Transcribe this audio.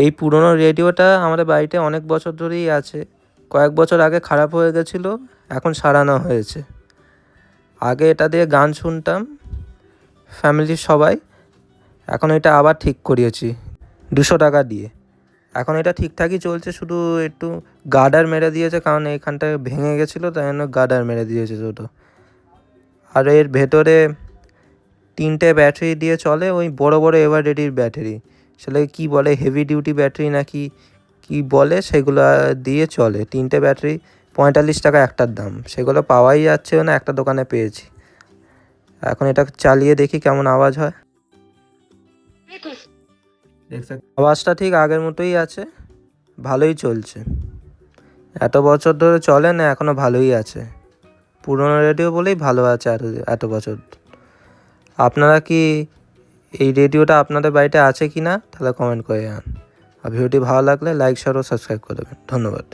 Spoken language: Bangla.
এই পুরনো রেডিওটা আমাদের বাড়িতে অনেক বছর ধরেই আছে। কয়েক বছর আগে খারাপ হয়ে গেছিলো, এখন সারানো হয়েছে। আগে এটা দিয়ে গান শুনতাম ফ্যামিলির সবাই, এখন এটা আবার ঠিক করিয়েছি 200 টাকা দিয়ে। এখন এটা ঠিকঠাকই চলছে, শুধু একটু গার্ডার মেরে দিয়েছে, কারণ এইখানটায় ভেঙে গেছিলো, তাই জন্য গার্ডার মেরে দিয়েছে ছোটো। আর এর ভেতরে 3টে ব্যাটারি দিয়ে চলে, ওই বড় বড় এভাররেডির ব্যাটারি, সেটা কি বলে হেভি ডিউটি ব্যাটারি নাকি কি বলে, সেগুলো দিয়ে চলে। 3টে ব্যাটারি 45 টাকা একটার দাম, সেগুলো পাওয়াই যাচ্ছে না, একটা দোকানে পেয়েছি। এখন এটা চালিয়ে দেখি কেমন আওয়াজ হয়। আওয়াজটা ঠিক আগের মতোই আছে, ভালোই চলছে। এত বছর ধরে চলে না, এখনও ভালোই আছে। পুরনো রেডিও বলেই ভালো আছে এত বছর। আপনারা কি এই রেডিওটা আপনাদের বাড়িতে আছে কি না, তাহলে কমেন্ট করে জানান। আর ভিডিওটি ভালো লাগলে লাইক শেয়ার ও সাবস্ক্রাইব করে দেবেন। ধন্যবাদ।